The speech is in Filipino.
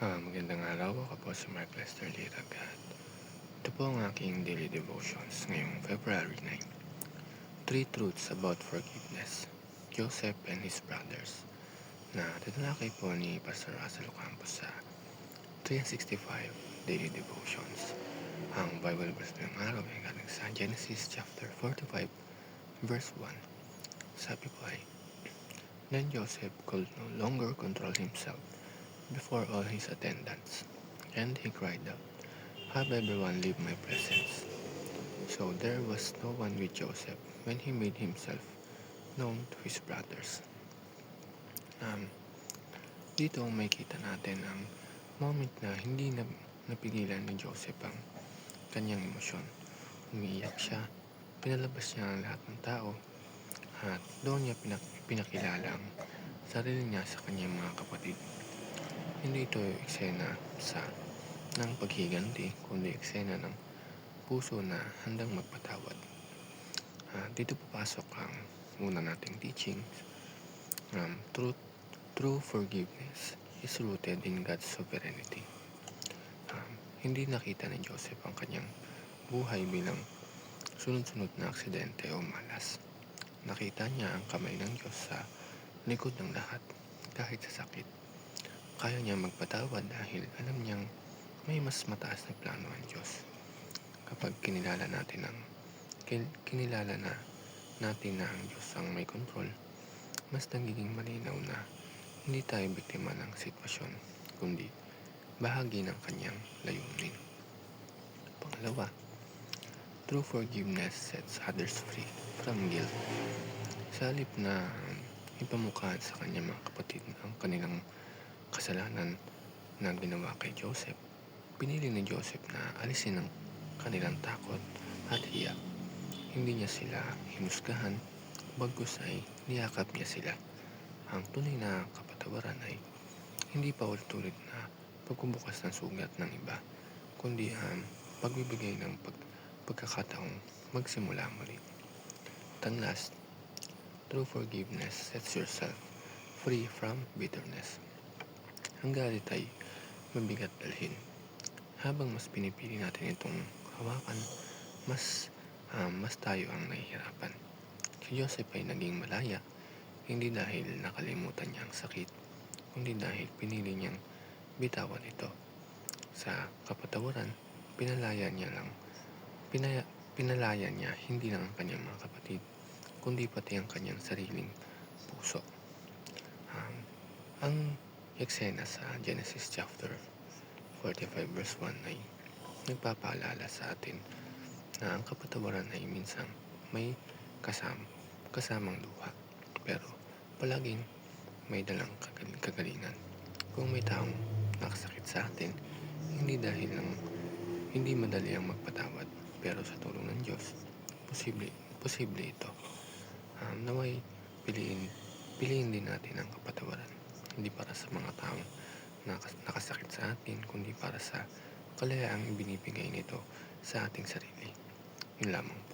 Magandang araw. Ako po si Mark Lester Liragat. Ito po ang aking daily devotions ngayong February 9. Three Truths About Forgiveness, Joseph and His Brothers, na tinalakay po ni Pastor Russell Campos sa 365 Daily Devotions. Ang Bible verse ng araw ay galing sa Genesis chapter 45, verse 1. Sabi po ay, Then Joseph could no longer control himself before all his attendants, and he cried out, Have everyone leave my presence. So there was no one with Joseph when he made himself known to his brothers. Dito makita natin ang moment na hindi napigilan ni Joseph ang kanyang emosyon. Umiiyak siya, pinalabas niya ang lahat ng tao, at doon niya pinakilala ang sarili niya sa kanyang mga kapatid. Hindi ito eksena ng paghiganti, kundi eksena ng puso na handang magpatawad. Dito papasok ang una nating teaching. True forgiveness is rooted in God's sovereignty. Hindi nakita ni Joseph ang kanyang buhay bilang sunod-sunod na aksidente o malas. Nakita niya ang kamay ng Diyos sa likod ng lahat, kahit sa sakit. Kaya niya magpatawad dahil alam niyang may mas mataas na plano ang Diyos. Kapag kinilala na natin na ang Diyos ang may kontrol, mas nagiging malinaw na hindi tayo biktima ng sitwasyon, kundi bahagi ng kanyang layunin. Pangalawa, true forgiveness sets others free from guilt. Sa halip na ipamukhaan sa kanyang mga kapatid ang kanilang kasalanan na ginawa kay Joseph, pinili ni Joseph na alisin ang kanilang takot at hiya. Hindi niya sila hinusgahan, bagkus ay niyakap niya sila. Ang tunay na kapatawaran ay hindi pa ulit-ulit na pagbubukas ng sugat ng iba, kundi ang pagbibigay ng pagkakataong magsimula muli. And last, true forgiveness sets yourself free from bitterness. Ang galit ay mabigat dalhin. Habang mas pinipili natin itong hawakan, mas tayo ang nahihirapan. Si Joseph ay naging malaya, hindi dahil nakalimutan niya ang sakit, kundi dahil pinili niyang bitawan ito. Sa kapatawaran, pinalaya niya hindi lang ang kanyang mga kapatid, kundi pati ang kanyang sariling puso. Ang eksena sa Genesis chapter 45 verse 1 ay nagpapaalala sa atin na ang kapatawaran ay minsan may kasamang luha, pero palaging may dalang kagalingan. Kung may taong nakasakit sa atin, hindi madali ang magpatawad, pero sa tulong ng Diyos, posible ito. Naway piliin din natin ang kapatawaran, hindi para sa mga taong nakasakit sa atin, kundi para sa kalayaang ibinibigay nito sa ating sarili. Yun lamang po.